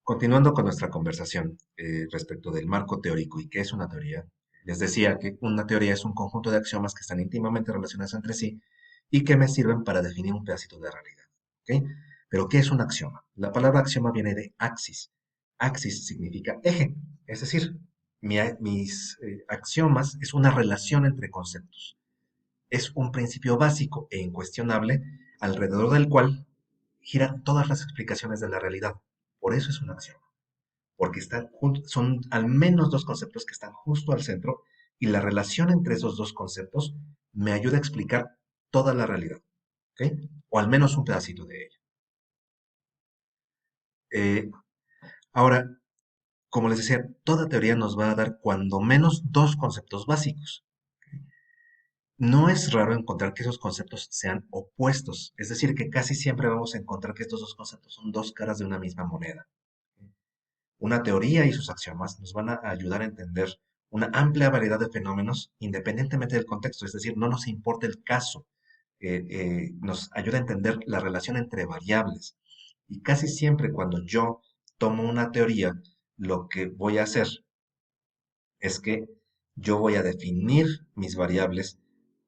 Continuando con nuestra conversación respecto del marco teórico y qué es una teoría, les decía que una teoría es un conjunto de axiomas que están íntimamente relacionados entre sí y que me sirven para definir un pedacito de realidad. ¿Ok? Pero, ¿qué es un axioma? La palabra axioma viene de axis. Axis significa eje, es decir, mis axiomas es una relación entre conceptos. Es un principio básico e incuestionable alrededor del cual giran todas las explicaciones de la realidad. Por eso es un axioma porque son al menos dos conceptos que están justo al centro y la relación entre esos dos conceptos me ayuda a explicar toda la realidad, ¿ok? O al menos un pedacito de ella. Eh, Ahora, como les decía, toda teoría nos va a dar cuando menos dos conceptos básicos. No es raro encontrar que esos conceptos sean opuestos, es decir, que casi siempre vamos a encontrar que estos dos conceptos son dos caras de una misma moneda. Una teoría y sus axiomas nos van a ayudar a entender una amplia variedad de fenómenos independientemente del contexto, es decir, no nos importa el caso, nos ayuda a entender la relación entre variables. Y casi siempre cuando yo tomo una teoría, lo que voy a hacer es que yo voy a definir mis variables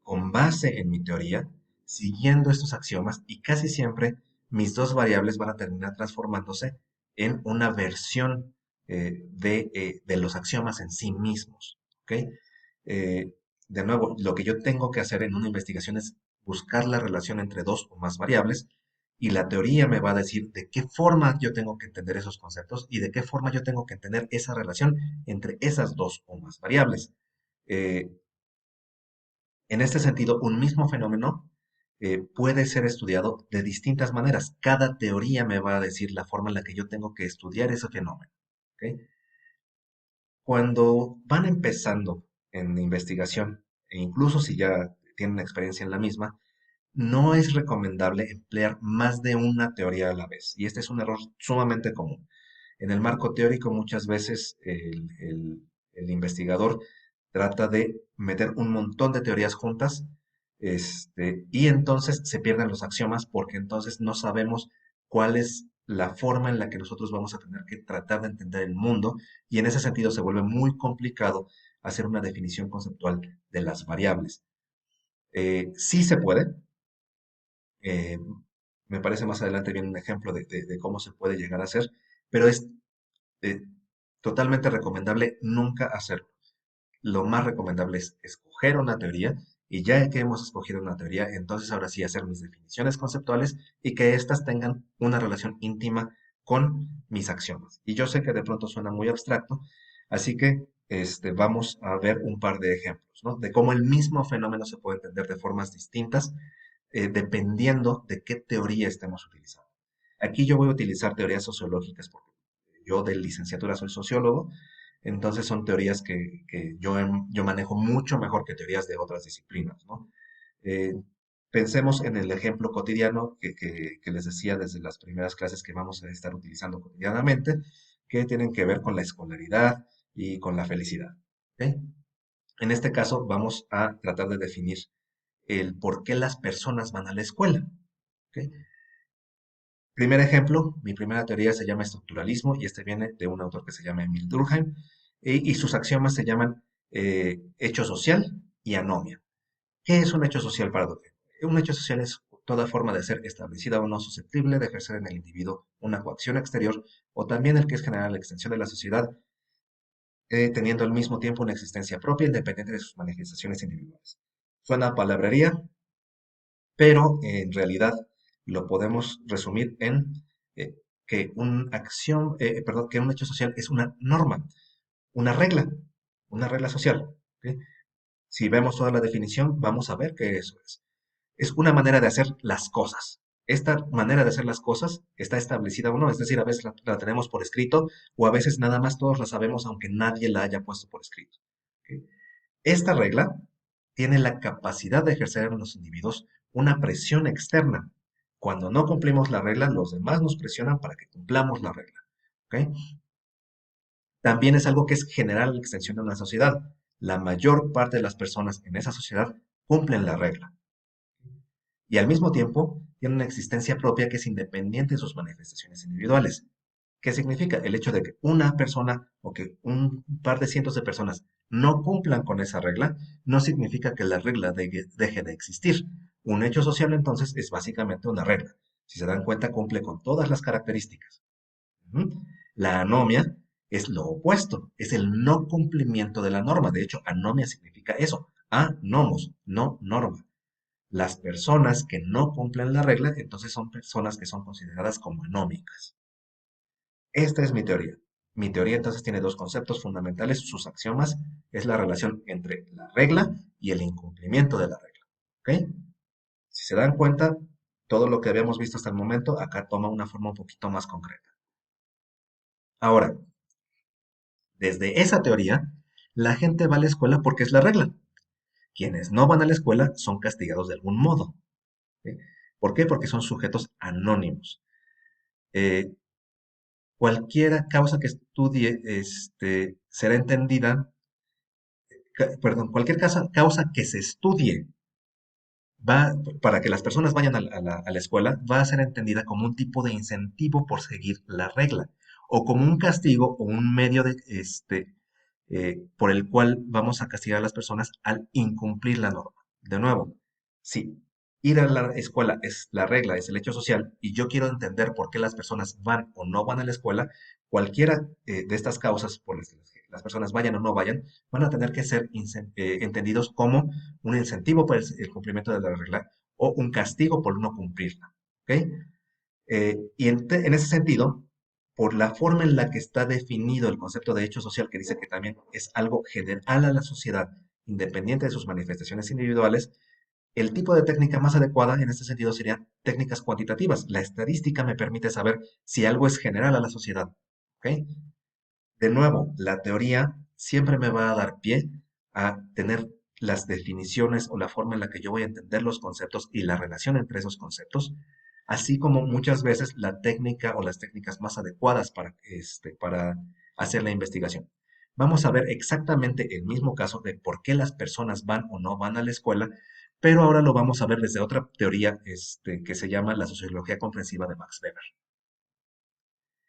con base en mi teoría, siguiendo estos axiomas, y casi siempre mis dos variables van a terminar transformándose en una versión de los axiomas en sí mismos. ¿Ok? Eh, de nuevo, lo que yo tengo que hacer en una investigación es buscar la relación entre dos o más variables y la teoría me va a decir de qué forma yo tengo que entender esos conceptos y de qué forma yo tengo que entender esa relación entre esas dos o más variables. Eh, en este sentido, un mismo fenómeno puede ser estudiado de distintas maneras. Cada teoría me va a decir la forma en la que yo tengo que estudiar ese fenómeno. ¿Ok? Cuando van empezando en investigación, e incluso si ya tienen experiencia en la misma, no es recomendable emplear más de una teoría a la vez. Y este es un error sumamente común. En el marco teórico muchas veces el investigador trata de meter un montón de teorías juntas, y entonces se pierden los axiomas porque entonces no sabemos cuál es la forma en la que nosotros vamos a tener que tratar de entender el mundo y en ese sentido se vuelve muy complicado hacer una definición conceptual de las variables. Sí se puede, eh, me parece más adelante viene un ejemplo de cómo se puede llegar a hacer, pero es eh, totalmente recomendable nunca hacerlo. Lo más recomendable es escoger una teoría y ya que hemos escogido una teoría, entonces ahora sí hacer mis definiciones conceptuales y que éstas tengan una relación íntima con mis axiomas. Y yo sé que de pronto suena muy abstracto, así que vamos a ver un par de ejemplos, ¿no? De cómo el mismo fenómeno se puede entender de formas distintas dependiendo de qué teoría estemos utilizando. Aquí yo voy a utilizar teorías sociológicas porque yo de licenciatura soy sociólogo, entonces son teorías que yo manejo mucho mejor que teorías de otras disciplinas, ¿no? Eh, Pensemos en el ejemplo cotidiano que les decía desde las primeras clases que vamos a estar utilizando cotidianamente, que tienen que ver con la escolaridad y con la felicidad. ¿Ok? En este caso vamos a tratar de definir el por qué las personas van a la escuela. ¿Ok? Primer ejemplo, mi primera teoría se llama estructuralismo y este viene de un autor que se llama Emil Durkheim y sus axiomas se llaman hecho social y anomia. ¿Qué es un hecho social para Durkheim? Un hecho social es toda forma de ser establecida o no susceptible de ejercer en el individuo una coacción exterior o también el que es general la extensión de la sociedad, teniendo al mismo tiempo una existencia propia independiente de sus manifestaciones individuales. Suena a palabrería, pero en realidad lo podemos resumir en eh, que un hecho social es una norma, una regla, una regla social. ¿Ok? Si vemos toda la definición, vamos a ver que eso es. Es una manera de hacer las cosas. Esta manera de hacer las cosas está establecida o no, es decir, a veces la tenemos por escrito o a veces nada más todos la sabemos aunque nadie la haya puesto por escrito. ¿Ok? Esta regla tiene la capacidad de ejercer en los individuos una presión externa. Cuando no cumplimos la regla, los demás nos presionan para que cumplamos la regla. ¿Ok? También es algo que es general en la extensión de una sociedad. La mayor parte de las personas en esa sociedad cumplen la regla y al mismo tiempo tienen una existencia propia que es independiente de sus manifestaciones individuales. ¿Qué significa? El hecho de que una persona o que un par de cientos de personas no cumplan con esa regla, no significa que la regla deje de existir. Un hecho social entonces es básicamente una regla. Si se dan cuenta, cumple con todas las características. Ujú. La anomia es lo opuesto, es el no cumplimiento de la norma. De hecho, anomia significa eso, anomos, no norma. Las personas que no cumplen la regla, entonces son personas que son consideradas como anómicas. Esta es mi teoría. Mi teoría entonces tiene dos conceptos fundamentales, sus axiomas, es la relación entre la regla y el incumplimiento de la regla. ¿Ok? Si se dan cuenta, todo lo que habíamos visto hasta el momento acá toma una forma un poquito más concreta. Ahora, desde esa teoría, la gente va a la escuela porque es la regla. Quienes no van a la escuela son castigados de algún modo. ¿Sí? ¿Por qué? Porque son sujetos anónimos. Eh, Cualquier causa que estudie será entendida, perdón, cualquier causa que se estudie va, para que las personas vayan a la escuela, va a ser entendida como un tipo de incentivo por seguir la regla, o como un castigo o un medio por el cual vamos a castigar a las personas al incumplir la norma. De nuevo, si ir a la escuela es la regla, es el hecho social, y yo quiero entender por qué las personas van o no van a la escuela, cualquiera de estas causas por las que las personas vayan o no vayan, van a tener que ser entendidos como un incentivo por el cumplimiento de la regla o un castigo por no cumplirla. ¿Ok? Y en ese sentido, por la forma en la que está definido el concepto de hecho social, que dice que también es algo general a la sociedad, independiente de sus manifestaciones individuales, el tipo de técnica más adecuada en este sentido serían técnicas cuantitativas. La estadística me permite saber si algo es general a la sociedad. ¿Ok? De nuevo, la teoría siempre me va a dar pie a tener las definiciones o la forma en la que yo voy a entender los conceptos y la relación entre esos conceptos, así como muchas veces la técnica o las técnicas más adecuadas para hacer la investigación. Vamos a ver exactamente el mismo caso de por qué las personas van o no van a la escuela, pero ahora lo vamos a ver desde otra teoría que se llama la sociología comprensiva de Max Weber.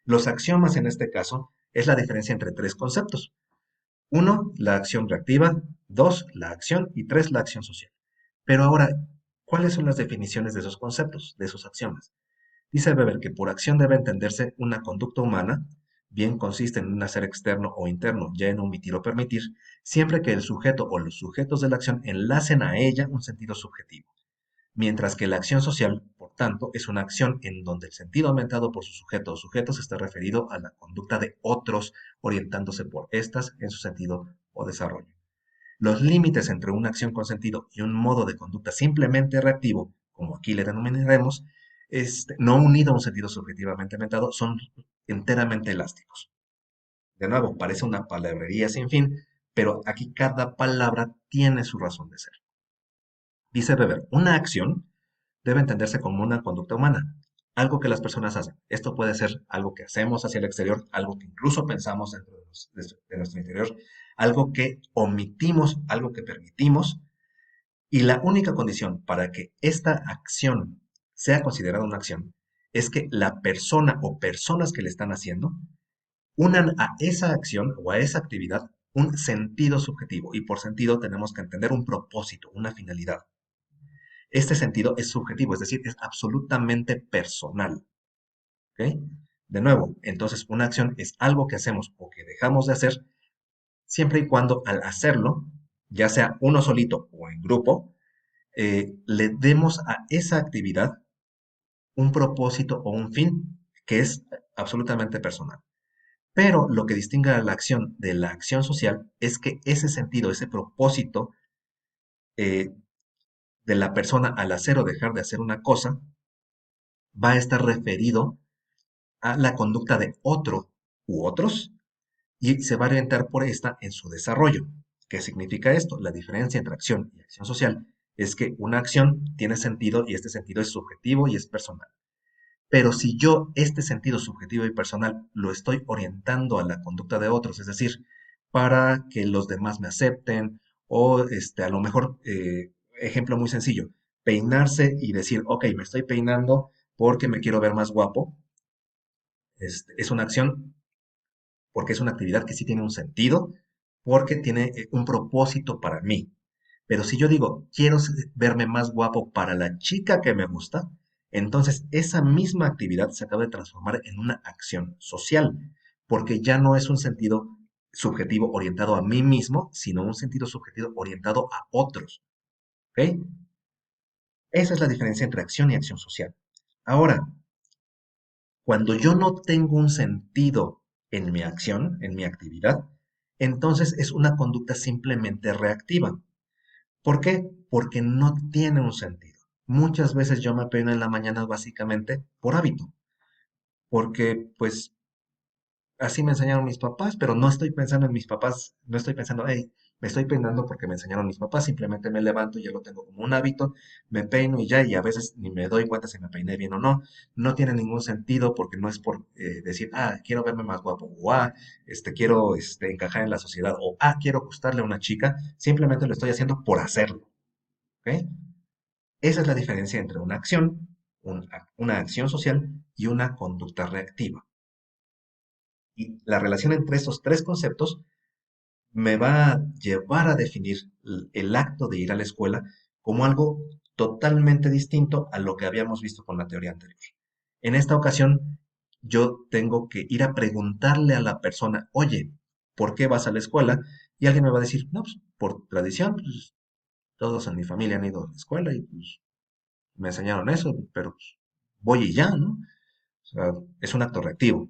Los axiomas en este caso es la diferencia entre tres conceptos. Uno, la acción reactiva. Dos, la acción. Y tres, la acción social. Pero ahora, ¿cuáles son las definiciones de esos conceptos, de esos axiomas? Dice Weber que por acción debe entenderse una conducta humana, bien consiste en un hacer externo o interno, ya en omitir o permitir, siempre que el sujeto o los sujetos de la acción enlacen a ella un sentido subjetivo. Mientras que la acción social, por tanto, es una acción en donde el sentido aumentado por su sujeto o sujetos está referido a la conducta de otros, orientándose por estas en su sentido o desarrollo. Los límites entre una acción con sentido y un modo de conducta simplemente reactivo, como aquí le denominaremos, no unido a un sentido subjetivamente aumentado, son enteramente elásticos. De nuevo, parece una palabrería sin fin, pero aquí cada palabra tiene su razón de ser. Dice Weber, una acción debe entenderse como una conducta humana, algo que las personas hacen. Esto puede ser algo que hacemos hacia el exterior, algo que incluso pensamos dentro de nuestro interior, algo que omitimos, algo que permitimos, y la única condición para que esta acción sea considerada una acción es que la persona o personas que le están haciendo unan a esa acción o a esa actividad un sentido subjetivo, y por sentido tenemos que entender un propósito, una finalidad. Este sentido es subjetivo, es decir, es absolutamente personal. ¿Ok? De nuevo, entonces una acción es algo que hacemos o que dejamos de hacer siempre y cuando al hacerlo, ya sea uno solito o en grupo, le demos a esa actividad un propósito o un fin que es absolutamente personal. Pero lo que distingue a la acción de la acción social es que ese sentido, ese propósito eh, de la persona al hacer o dejar de hacer una cosa, va a estar referido a la conducta de otro u otros y se va a orientar por esta en su desarrollo. ¿Qué significa esto? La diferencia entre acción y acción social es que una acción tiene sentido y este sentido es subjetivo y es personal. Pero si yo este sentido subjetivo y personal lo estoy orientando a la conducta de otros, es decir, para que los demás me acepten o a lo mejor, ejemplo muy sencillo, peinarse y decir, ok, me estoy peinando porque me quiero ver más guapo, Es una acción porque es una actividad que sí tiene un sentido, porque tiene un propósito para mí. Pero si yo digo, quiero verme más guapo para la chica que me gusta, entonces esa misma actividad se acaba de transformar en una acción social, porque ya no es un sentido subjetivo orientado a mí mismo, sino un sentido subjetivo orientado a otros. ¿Ok? Esa es la diferencia entre acción y acción social. Ahora, cuando yo no tengo un sentido en mi acción, en mi actividad, entonces es una conducta simplemente reactiva. ¿Por qué? Porque no tiene un sentido. Muchas veces yo me peino en la mañana básicamente por hábito, porque pues así me enseñaron mis papás, pero no estoy pensando en mis papás, no estoy pensando, hey, me estoy peinando porque me enseñaron mis papás, simplemente me levanto y ya lo tengo como un hábito, me peino y ya, y a veces ni me doy cuenta si me peiné bien o no. No tiene ningún sentido porque no es por decir, quiero verme más guapo, o quiero encajar en la sociedad, o quiero gustarle a una chica, simplemente lo estoy haciendo por hacerlo, ¿ok? Esa es la diferencia entre una acción, una acción social y una conducta reactiva. Y la relación entre estos tres conceptos me va a llevar a definir el acto de ir a la escuela como algo totalmente distinto a lo que habíamos visto con la teoría anterior. En esta ocasión, yo tengo que ir a preguntarle a la persona, oye, ¿por qué vas a la escuela? Y alguien me va a decir, no, pues por tradición, pues, todos en mi familia han ido a la escuela y pues, me enseñaron eso, pero pues, voy y ya, ¿no? O sea, es un acto reactivo.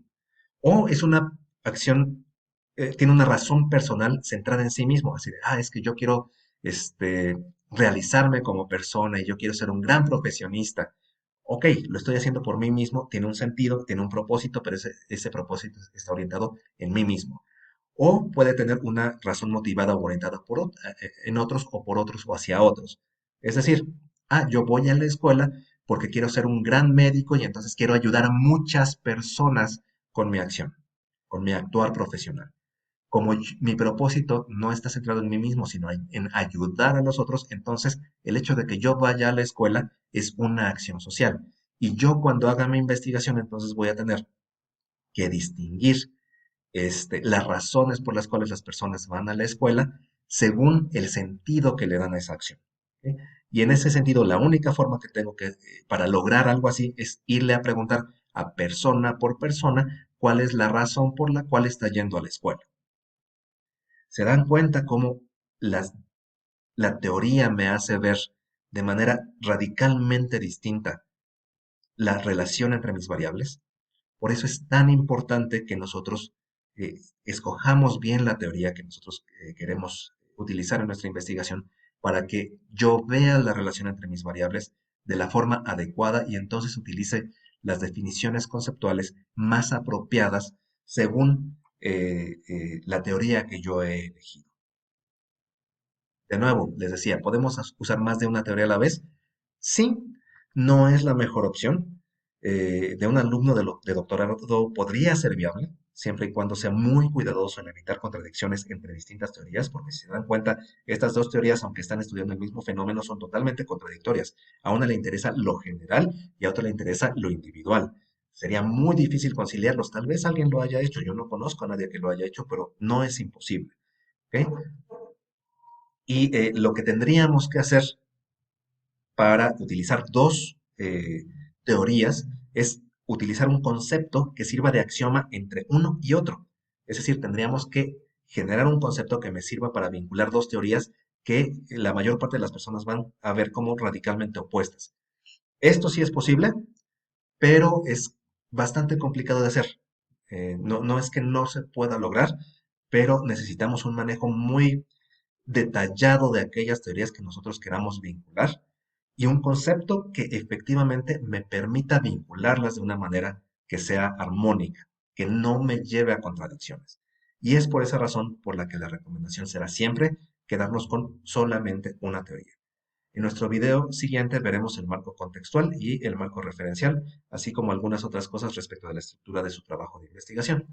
O es una acción, tiene una razón personal centrada en sí mismo. Así de, es que yo quiero realizarme como persona y yo quiero ser un gran profesionista. Ok, lo estoy haciendo por mí mismo, tiene un sentido, tiene un propósito, pero ese propósito está orientado en mí mismo. O puede tener una razón motivada o orientada en otros o por otros o hacia otros. Es decir, yo voy a la escuela porque quiero ser un gran médico y entonces quiero ayudar a muchas personas con mi acción, con mi actuar profesional. Como mi propósito no está centrado en mí mismo, sino en ayudar a los otros, entonces el hecho de que yo vaya a la escuela es una acción social. Y yo cuando haga mi investigación, entonces voy a tener que distinguir las razones por las cuales las personas van a la escuela según el sentido que le dan a esa acción. ¿Ok? Y en ese sentido, la única forma que tengo para lograr algo así es irle a preguntar a persona por persona cuál es la razón por la cual está yendo a la escuela. ¿Se dan cuenta cómo las- la teoría me hace ver de manera radicalmente distinta la relación entre mis variables? Por eso es tan importante que nosotros escojamos bien la teoría que nosotros queremos utilizar en nuestra investigación para que yo vea la relación entre mis variables de la forma adecuada y entonces utilice las definiciones conceptuales más apropiadas según la teoría que yo he elegido. De nuevo, les decía, ¿podemos usar más de una teoría a la vez? Sí, no es la mejor opción. De un alumno de doctorado podría ser viable, siempre y cuando sea muy cuidadoso en evitar contradicciones entre distintas teorías, porque si se dan cuenta, estas dos teorías, aunque están estudiando el mismo fenómeno, son totalmente contradictorias. A una le interesa lo general y a otra le interesa lo individual. Sería muy difícil conciliarlos. Tal vez alguien lo haya hecho. Yo no conozco a nadie que lo haya hecho, pero no es imposible. ¿Ok? Y lo que tendríamos que hacer para utilizar dos teorías es utilizar un concepto que sirva de axioma entre uno y otro. Es decir, tendríamos que generar un concepto que me sirva para vincular dos teorías que la mayor parte de las personas van a ver como radicalmente opuestas. Esto sí es posible, pero es bastante complicado de hacer. No es que no se pueda lograr, pero necesitamos un manejo muy detallado de aquellas teorías que nosotros queramos vincular y un concepto que efectivamente me permita vincularlas de una manera que sea armónica, que no me lleve a contradicciones. Y es por esa razón por la que la recomendación será siempre quedarnos con solamente una teoría. En nuestro video siguiente veremos el marco contextual y el marco referencial, así como algunas otras cosas respecto de la estructura de su trabajo de investigación.